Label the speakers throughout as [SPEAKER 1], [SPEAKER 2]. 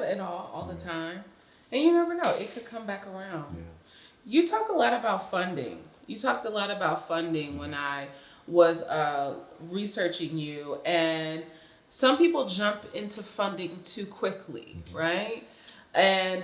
[SPEAKER 1] have it all the time. And you never know, it could come back around.
[SPEAKER 2] Yeah.
[SPEAKER 1] You talk a lot about funding. You talked a lot about funding when I was researching you. And some people jump into funding too quickly, right? And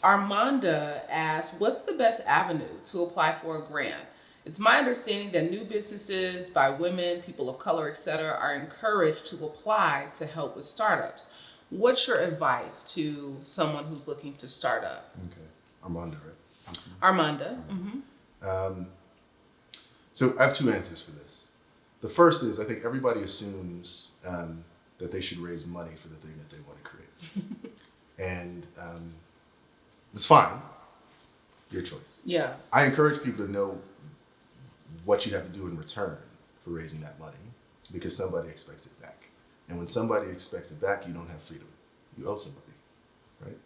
[SPEAKER 1] Armanda asked, what's the best avenue to apply for a grant? It's my understanding that new businesses by women, people of color, etc., are encouraged to apply to help with startups. What's your advice to someone who's looking to start up?
[SPEAKER 2] Okay. Armanda, right?
[SPEAKER 1] Armanda.
[SPEAKER 2] So I have two answers for this. The first is I think everybody assumes that they should raise money for the thing that they want to create. And it's fine. Your choice.
[SPEAKER 1] Yeah.
[SPEAKER 2] I encourage people to know what you have to do in return for raising that money because somebody expects it back. And when somebody expects it back, you don't have freedom. You owe somebody, right?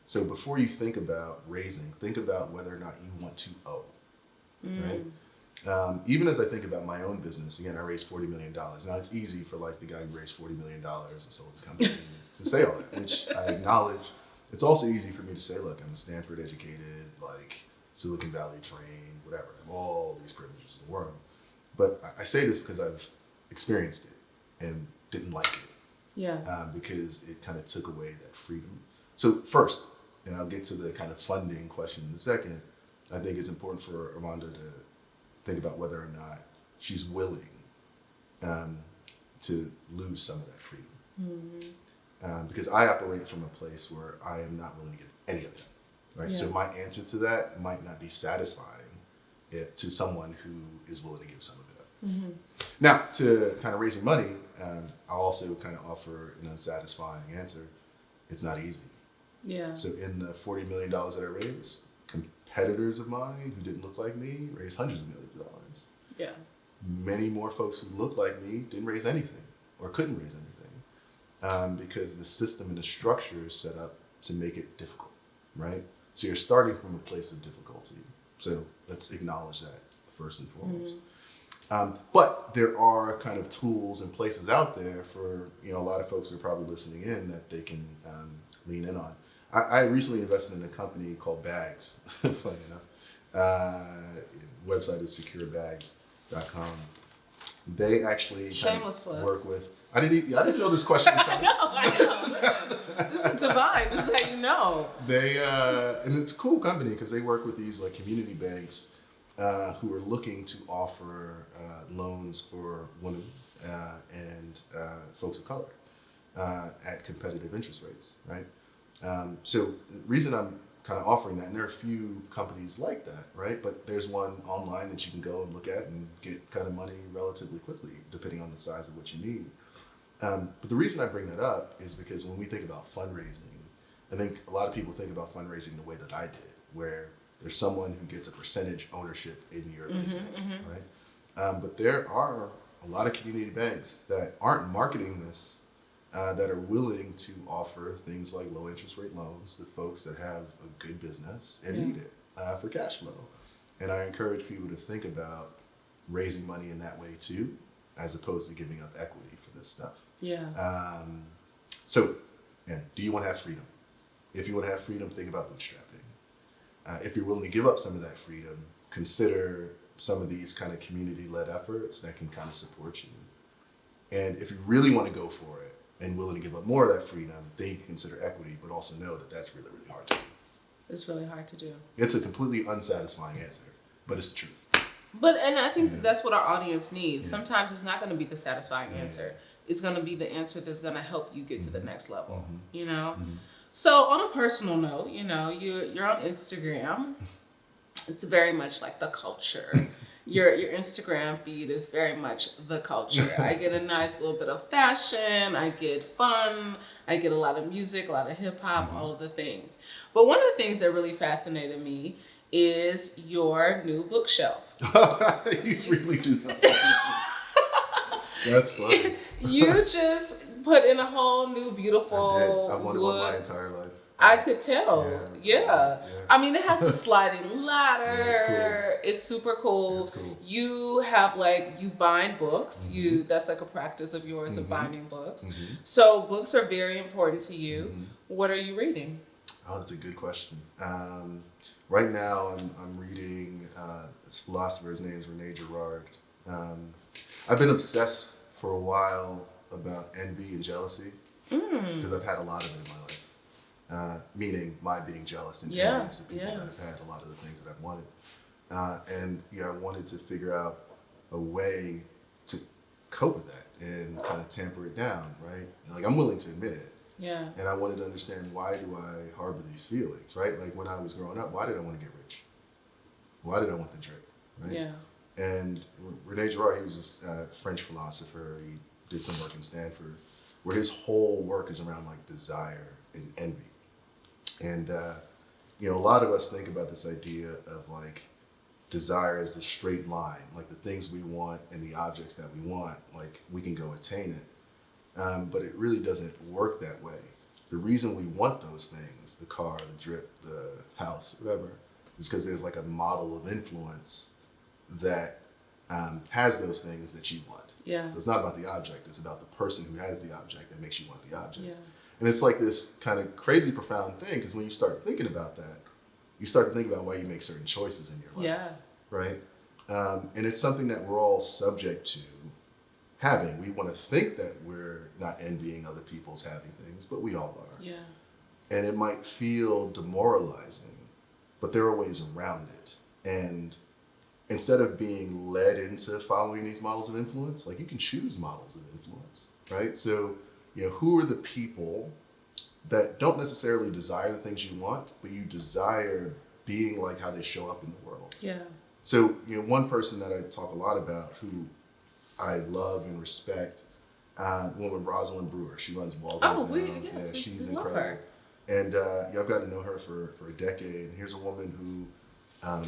[SPEAKER 2] So before you think about raising, think about whether or not you want to owe, right? Even as I think about my own business, again, I raised $40 million. Now it's easy for like the guy who raised $40 million and sold his company to say all that, which I acknowledge. It's also easy for me to say, look, I'm Stanford educated, like Silicon Valley trained, whatever. I have all these privileges in the world. But I say this because I've experienced it and didn't like it.
[SPEAKER 1] Yeah.
[SPEAKER 2] Because it kind of took away that freedom. So first, and I'll get to the kind of funding question in a second, I think it's important for Armanda to think about whether or not she's willing to lose some of that freedom. Because I operate from a place where I am not willing to give any of it, right?
[SPEAKER 1] Yeah.
[SPEAKER 2] So my answer to that might not be satisfying to someone who is willing to give some of it up. Now, to kind of raising money, I'll also kind of offer an unsatisfying answer. It's not easy.
[SPEAKER 1] Yeah.
[SPEAKER 2] So in the $40 million that I raised, competitors of mine who didn't look like me raised hundreds of millions of dollars.
[SPEAKER 1] Yeah.
[SPEAKER 2] Many more folks who looked like me didn't raise anything or couldn't raise anything because the system and the structure is set up to make it difficult, right? So you're starting from a place of difficulty. So let's acknowledge that first and foremost. But there are kind of tools and places out there for, a lot of folks who are probably listening in that they can lean in on. I recently invested in a company called Bags, funny enough. Website is securebags.com. They actually
[SPEAKER 1] Shameless plug.
[SPEAKER 2] Work with, I didn't know this question was coming.
[SPEAKER 1] I know. This is divine. This is how you know.
[SPEAKER 2] They, and it's a cool company because they work with these like community banks who are looking to offer loans for women and folks of color at competitive interest rates, right? So the reason I'm kind of offering that, and there are a few companies like that, right? But there's one online that you can go and look at and get kind of money relatively quickly, depending on the size of what you need. But the reason I bring that up is because when we think about fundraising, I think a lot of people think about fundraising the way that I did, where there's someone who gets a percentage ownership in your business, right? But there are a lot of community banks that aren't marketing this, that are willing to offer things like low interest rate loans to folks that have a good business and need it for cash flow. And I encourage people to think about raising money in that way too, as opposed to giving up equity for this stuff.
[SPEAKER 1] Yeah.
[SPEAKER 2] So, do you want to have freedom? If you want to have freedom, think about bootstrapping. If you're willing to give up some of that freedom, consider some of these kind of community-led efforts that can kind of support you. And if you really want to go for it and willing to give up more of that freedom, then you can consider equity, but also know that that's really, really hard to do.
[SPEAKER 1] It's really hard to do.
[SPEAKER 2] It's a completely unsatisfying answer, but it's the truth.
[SPEAKER 1] And I think that's what our audience needs. Sometimes it's not going to be the satisfying answer. It's going to be the answer that's going to help you get to the next level, So on a personal note, you're on Instagram. It's very much like the culture. Your Instagram feed is very much the culture. I get a nice little bit of fashion. I get fun. I get a lot of music, a lot of hip hop, all of the things. But one of the things that really fascinated me is your new bookshelf.
[SPEAKER 2] You really do know. That's funny.
[SPEAKER 1] You just put in a whole new beautiful
[SPEAKER 2] I wanted one my entire life.
[SPEAKER 1] I could tell. Yeah. I mean, it has a sliding ladder.
[SPEAKER 2] Yeah,
[SPEAKER 1] it's super cool.
[SPEAKER 2] It's cool.
[SPEAKER 1] You have you bind books.
[SPEAKER 2] Mm-hmm.
[SPEAKER 1] That's like a practice of yours
[SPEAKER 2] Mm-hmm.
[SPEAKER 1] of binding books.
[SPEAKER 2] Mm-hmm.
[SPEAKER 1] So books are very important to you.
[SPEAKER 2] Mm-hmm.
[SPEAKER 1] What are you reading?
[SPEAKER 2] Oh, that's a good question. Right now, I'm reading this philosopher. His name is Rene Girard. I've been obsessed for a while about envy and jealousy because I've had a lot of it in my life. Meaning my being jealous and envious of people that have had a lot of the things that I've wanted. And I wanted to figure out a way to cope with that and kind of tamper it down, right? Like, I'm willing to admit it.
[SPEAKER 1] Yeah.
[SPEAKER 2] And I wanted to understand, why do I harbor these feelings, right? Like, when I was growing up, why did I want to get rich? Why did I want the drip, right?
[SPEAKER 1] Yeah.
[SPEAKER 2] And Rene Girard, he was a French philosopher. He did some work in Stanford, where his whole work is around desire and envy. And a lot of us think about this idea of desire as a straight line, like the things we want and the objects that we want, we can go attain it. But it really doesn't work that way. The reason we want those things, the car, the drip, the house, whatever, is because there's a model of influence that has those things that you want.
[SPEAKER 1] Yeah.
[SPEAKER 2] So it's not about the object, it's about the person who has the object that makes you want the object.
[SPEAKER 1] Yeah.
[SPEAKER 2] And it's this kind of crazy profound thing, because when you start thinking about that, you start to think about why you make certain choices in your life.
[SPEAKER 1] Yeah.
[SPEAKER 2] Right? And it's something that we're all subject to having. We want to think that we're not envying other people's having things, but we all are.
[SPEAKER 1] Yeah.
[SPEAKER 2] And it might feel demoralizing, but there are ways around it. And instead of being led into following these models of influence, you can choose models of influence, right? So, who are the people that don't necessarily desire the things you want, but you desire being how they show up in the world?
[SPEAKER 1] Yeah.
[SPEAKER 2] So, one person that I talk a lot about, who I love and respect, woman Rosalind Brewer. She runs Walgreens.
[SPEAKER 1] Yes,
[SPEAKER 2] she's
[SPEAKER 1] we love
[SPEAKER 2] incredible.
[SPEAKER 1] her.
[SPEAKER 2] And I've gotten to know her for a decade. And here's a woman who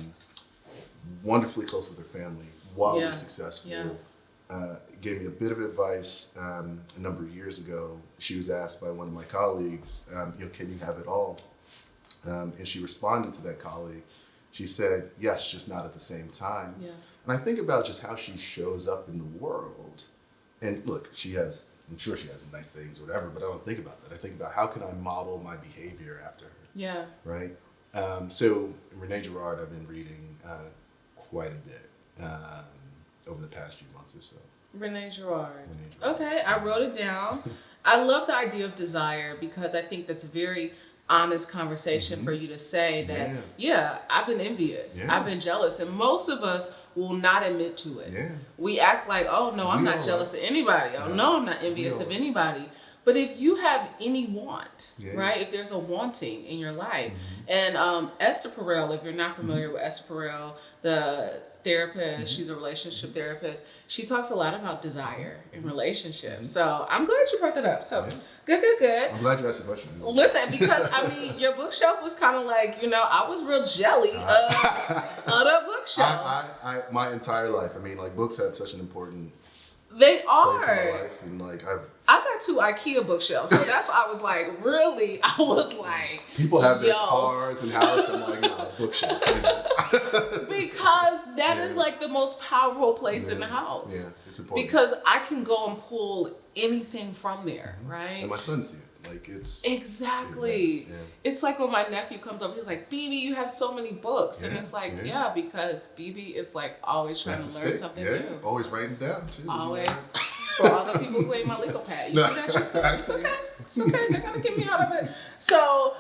[SPEAKER 2] wonderfully close with her family, wildly successful.
[SPEAKER 1] Yeah.
[SPEAKER 2] Gave me a bit of advice a number of years ago. She was asked by one of my colleagues, can you have it all? And she responded to that colleague. She said, yes, just not at the same time.
[SPEAKER 1] Yeah.
[SPEAKER 2] And I think about just how she shows up in the world. And look, I'm sure she has nice things or whatever, but I don't think about that. I think about, how can I model my behavior after her?
[SPEAKER 1] Yeah.
[SPEAKER 2] Right? So Rene Girard, I've been reading quite a bit over the past few months or so.
[SPEAKER 1] Rene Girard. Okay, I wrote it down. I love the idea of desire, because I think that's a very honest conversation for you to say that, I've been envious, I've been jealous, and most of us will not admit to it.
[SPEAKER 2] Yeah.
[SPEAKER 1] We act like, oh no, I'm not jealous of anybody. Oh no, I'm not envious of anybody. But if you have any want, right? If there's a wanting in your life, and Esther Perel, if you're not familiar with Esther Perel, the therapist, she's a relationship therapist. She talks a lot about desire in relationships. So I'm glad you brought that up. So good.
[SPEAKER 2] I'm glad you asked the question.
[SPEAKER 1] Listen, because your bookshelf was kind of I was real jelly of the bookshelf.
[SPEAKER 2] My entire life. Books have such an important
[SPEAKER 1] They
[SPEAKER 2] place
[SPEAKER 1] are.
[SPEAKER 2] in my life, and
[SPEAKER 1] I got 2 IKEA bookshelves, so that's why I was really,
[SPEAKER 2] people have their cars and houses. I'm no, bookshelf.
[SPEAKER 1] Because that is the most powerful place in the house.
[SPEAKER 2] Yeah, it's important.
[SPEAKER 1] Because I can go and pull anything from there, right?
[SPEAKER 2] And my son see it. It's
[SPEAKER 1] exactly. It's when my nephew comes over, he's like, "BB, you have so many books," and it's because BB is always trying to learn something new.
[SPEAKER 2] Always writing down too.
[SPEAKER 1] Always. For all the people who ain't my legal pad. You see that? It's okay. It's okay. They're going to get me out of it. So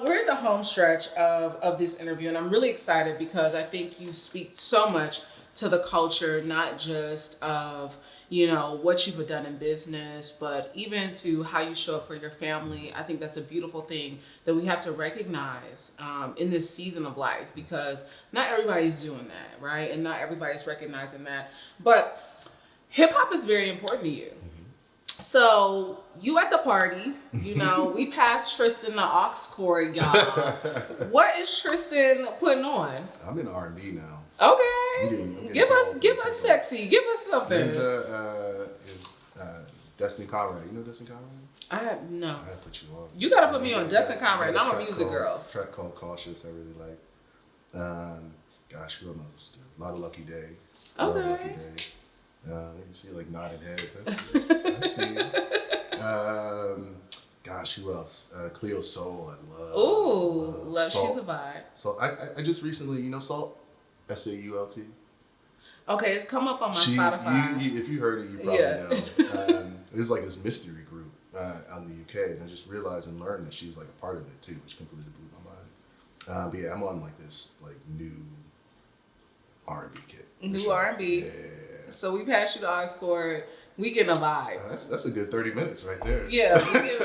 [SPEAKER 1] we're in the home stretch of this interview, and I'm really excited because I think you speak so much to the culture, not just of, what you've done in business, but even to how you show up for your family. I think that's a beautiful thing that we have to recognize in this season of life, because not everybody's doing that, right? And not everybody's recognizing that. But hip hop is very important to you. So you at the party, we passed Tristan the aux cord, y'all. What is Tristan putting on?
[SPEAKER 2] I'm in R&B now.
[SPEAKER 1] Okay.
[SPEAKER 2] I'm getting
[SPEAKER 1] give us sexy. Give us something.
[SPEAKER 2] There's Destin Conrad. You know Destin Conrad?
[SPEAKER 1] No.
[SPEAKER 2] I put you on.
[SPEAKER 1] You gotta put me on Destin Conrad. I'm a music girl.
[SPEAKER 2] A track called Cautious. I really like. Gosh, who else? A lot of Lucky Day.
[SPEAKER 1] Okay.
[SPEAKER 2] Lucky Day. You can see like nodding heads. I see. Gosh, who else? Cleo Soul. I love.
[SPEAKER 1] Ooh, love.
[SPEAKER 2] Salt.
[SPEAKER 1] She's a vibe.
[SPEAKER 2] So I just recently, Salt, SAULT.
[SPEAKER 1] Okay, it's come up on my Spotify.
[SPEAKER 2] If you heard it, you probably know. It's like this mystery group out in the UK, and I just realized and learned that she's like a part of it too, which completely blew my mind. But yeah, I'm on like this like new R&B kick.
[SPEAKER 1] New R&B.
[SPEAKER 2] Yeah.
[SPEAKER 1] So we passed you the eyes for it. We getting a vibe.
[SPEAKER 2] That's a good 30 minutes right there.
[SPEAKER 1] Yeah,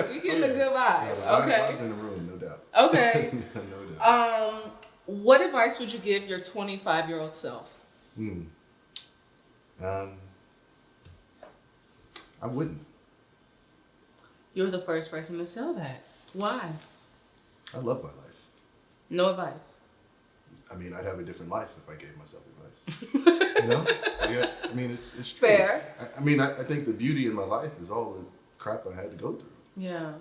[SPEAKER 1] we getting a good vibe.
[SPEAKER 2] Yeah,
[SPEAKER 1] Okay.
[SPEAKER 2] vibes in the room, no doubt.
[SPEAKER 1] Okay.
[SPEAKER 2] No doubt.
[SPEAKER 1] What advice would you give your 25-year-old self?
[SPEAKER 2] I wouldn't.
[SPEAKER 1] You're the first person to say that. Why?
[SPEAKER 2] I love my life.
[SPEAKER 1] No advice.
[SPEAKER 2] I mean, I'd have a different life if I gave myself advice. It's true.
[SPEAKER 1] Fair.
[SPEAKER 2] I think the beauty in my life is all the crap I had to go through.
[SPEAKER 1] Yeah.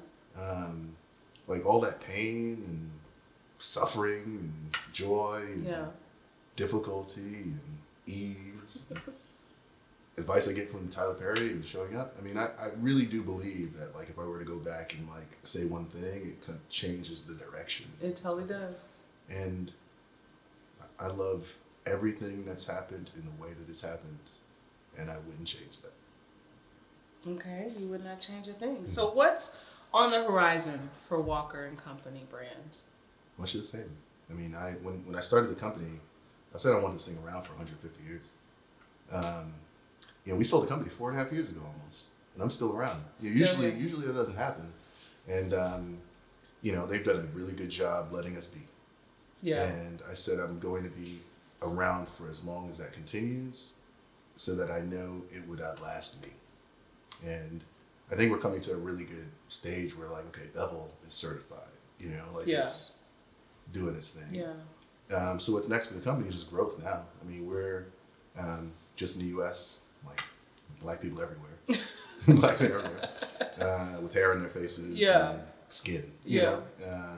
[SPEAKER 2] Like all that pain and suffering and joy and difficulty and ease. Advice I get from Tyler Perry and showing up. I really do believe that like if I were to go back and like say one thing, it kind of changes the direction.
[SPEAKER 1] It totally does.
[SPEAKER 2] And I love everything that's happened in the way that it's happened, and I wouldn't change that.
[SPEAKER 1] Okay, you would not change a thing. So what's on the horizon for Walker and Company brands?
[SPEAKER 2] Much of the same. When I started the company, I said I wanted this thing around for 150 years. We sold the company 4.5 years ago almost, and I'm still around. Usually that doesn't happen, and they've done a really good job letting us be.
[SPEAKER 1] Yeah.
[SPEAKER 2] And I said I'm going to be around for as long as that continues, so that I know it would outlast me. And I think we're coming to a really good stage where like, okay, Bevel is certified. It's doing its thing.
[SPEAKER 1] Yeah.
[SPEAKER 2] So what's next for the company is just growth now. We're just in the U.S. like black people everywhere, black men everywhere, with hair on their faces and skin. You know?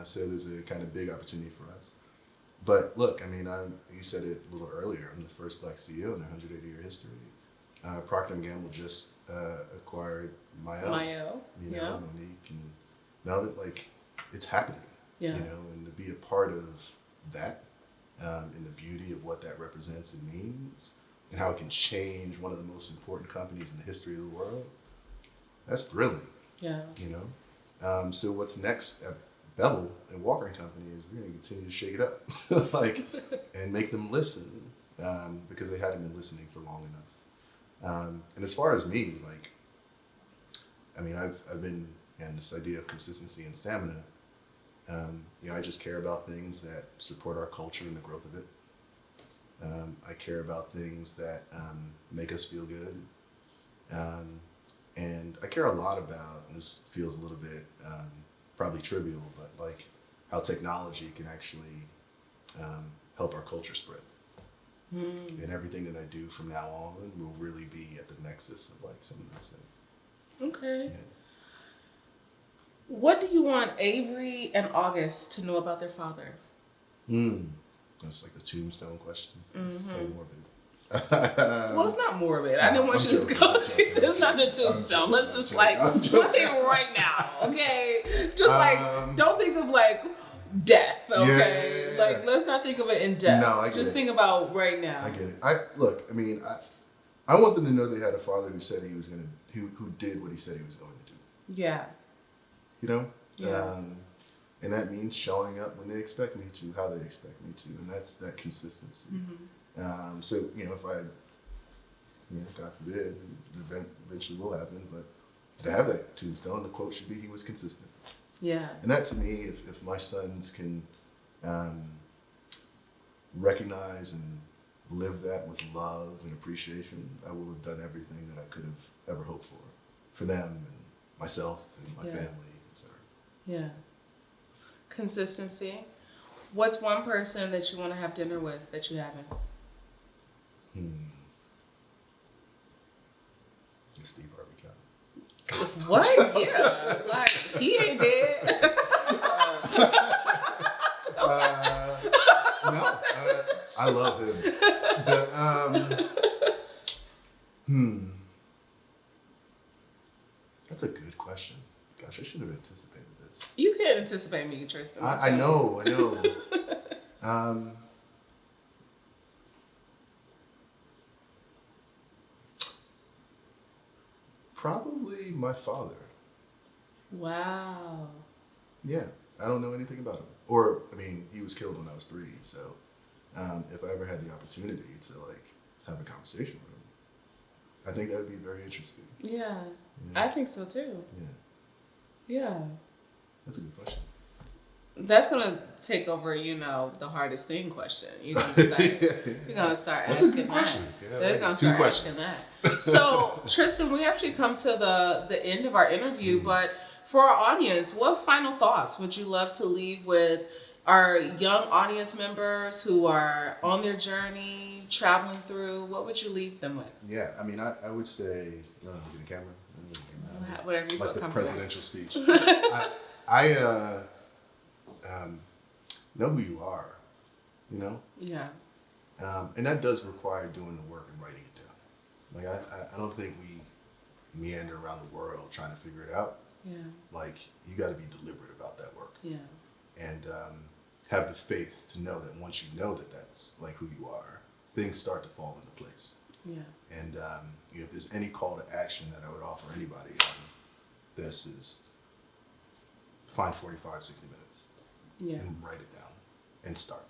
[SPEAKER 2] So there's a kind of big opportunity for us. But look, you said it a little earlier. I'm the first black CEO in a 180-year history. Procter & Gamble just acquired Mayo. Monique and now that like it's happening. And to be a part of that, and the beauty of what that represents and means, and how it can change one of the most important companies in the history of the world. That's thrilling.
[SPEAKER 1] Yeah.
[SPEAKER 2] So what's next at Bevel and Walker and Company is we're going to continue to shake it up, and make them listen, because they hadn't been listening for long enough. And as far as me, I've been in this idea of consistency and stamina. I just care about things that support our culture and the growth of it. I care about things that make us feel good. And I care a lot about, and this feels a little bit probably trivial, but like how technology can actually help our culture spread. And everything that I do from now on will really be at the nexus of like some of those things.
[SPEAKER 1] Okay.
[SPEAKER 2] Yeah.
[SPEAKER 1] What do you want Avery and August to know about their father?
[SPEAKER 2] That's like the tombstone question. It's so morbid.
[SPEAKER 1] Well, it's not morbid. I didn't want you to go. It's not the tombstone. Let's just like one thing right now, okay? Just don't think of like death, okay? Like let's not think of it in death.
[SPEAKER 2] No, I get
[SPEAKER 1] just
[SPEAKER 2] it.
[SPEAKER 1] think about right now.
[SPEAKER 2] I get it. I want them to know they had a father who said he was gonna, who did what he said he was going to do.
[SPEAKER 1] Yeah. Yeah.
[SPEAKER 2] And that means showing up when they expect me to, how they expect me to, and that's that consistency. So if I, God forbid, the event eventually will happen, but to have that tombstone, the quote should be, "He was consistent."
[SPEAKER 1] Yeah.
[SPEAKER 2] And that to me, if my sons can recognize and live that with love and appreciation, I will have done everything that I could have ever hoped for them and myself and my family, etc.
[SPEAKER 1] Yeah. Consistency. What's one person that you want to have dinner with that you haven't?
[SPEAKER 2] Steve Harvey.
[SPEAKER 1] What? Yeah. Like, he ain't dead.
[SPEAKER 2] No, I love him. That's a good question. Gosh, I should have anticipated this.
[SPEAKER 1] You can't anticipate me, Tristan.
[SPEAKER 2] I know. Probably my father.
[SPEAKER 1] Wow.
[SPEAKER 2] Yeah, I don't know anything about him. Or, I mean, he was killed when I was 3, so if I ever had the opportunity to, like, have a conversation with him, I think that would be very interesting.
[SPEAKER 1] Yeah. I think so, too. Yeah.
[SPEAKER 2] That's a good question.
[SPEAKER 1] That's going to take over, the hardest thing question. You're going to start
[SPEAKER 2] That's
[SPEAKER 1] asking
[SPEAKER 2] a good question.
[SPEAKER 1] that. They're going to start asking that. So, Tristan, we actually come to the end of our interview, but for our audience, what final thoughts would you love to leave with our young audience members who are on their journey, traveling through? What would you leave them with?
[SPEAKER 2] Yeah, I mean, I would say, you want to get a camera?
[SPEAKER 1] Whatever you
[SPEAKER 2] like
[SPEAKER 1] feel
[SPEAKER 2] the
[SPEAKER 1] comfortable.
[SPEAKER 2] presidential speech. I know who you are,
[SPEAKER 1] Yeah.
[SPEAKER 2] and that does require doing the work and writing it down. Like I don't think we meander around the world trying to figure it out.
[SPEAKER 1] Yeah.
[SPEAKER 2] Like you got to be deliberate about that work.
[SPEAKER 1] Yeah.
[SPEAKER 2] And have the faith to know that once you know that that's like who you are, things start to fall into place.
[SPEAKER 1] Yeah.
[SPEAKER 2] And if there's any call to action that I would offer anybody on this is find 45, 60 minutes and write it down and start.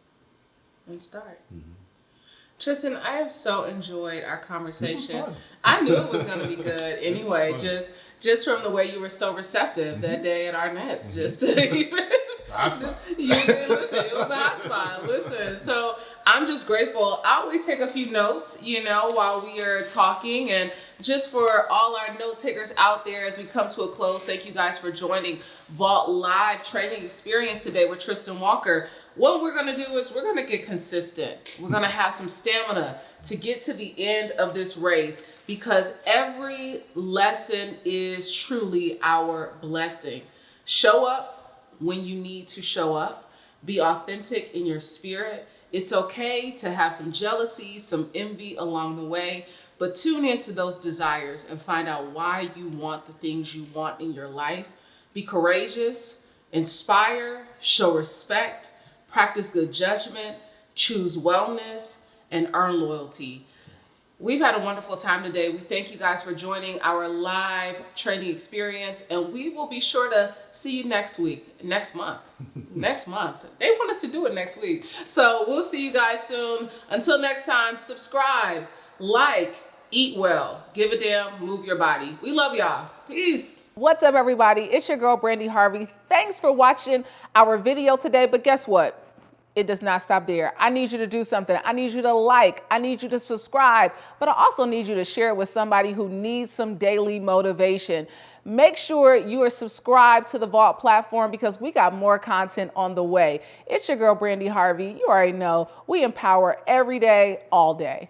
[SPEAKER 1] Mm-hmm. Tristan, I have so enjoyed our conversation.
[SPEAKER 2] This was fun.
[SPEAKER 1] I knew it was going to be good anyway, just from the way you were so receptive that day at our Nets. Just to
[SPEAKER 2] Listen,
[SPEAKER 1] it was a hot spot. Listen, so I'm just grateful. I always take a few notes, while we are talking. And just for all our note takers out there as we come to a close, thank you guys for joining Vault Live Training Experience today with Tristan Walker. What we're going to do is we're going to get consistent. We're going to have some stamina to get to the end of this race, because every lesson is truly our blessing. Show up when you need to show up. Be authentic in your spirit. It's okay to have some jealousy, some envy along the way, but tune into those desires and find out why you want the things you want in your life. Be courageous, inspire, show respect, practice good judgment, choose wellness, and earn loyalty. We've had a wonderful time today. We thank you guys for joining our live training experience, and we will be sure to see you next month. They want us to do it next week. So we'll see you guys soon. Until next time, subscribe, like, eat well, give a damn, move your body. We love y'all. Peace. What's up, everybody? It's your girl, Brandi Harvey. Thanks for watching our video today, but guess what? It does not stop there. I need you to do something. I need you to like. I need you to subscribe. But I also need you to share it with somebody who needs some daily motivation. Make sure you are subscribed to the Vault platform, because we got more content on the way. It's your girl, Brandi Harvey. You already know we empower every day, all day.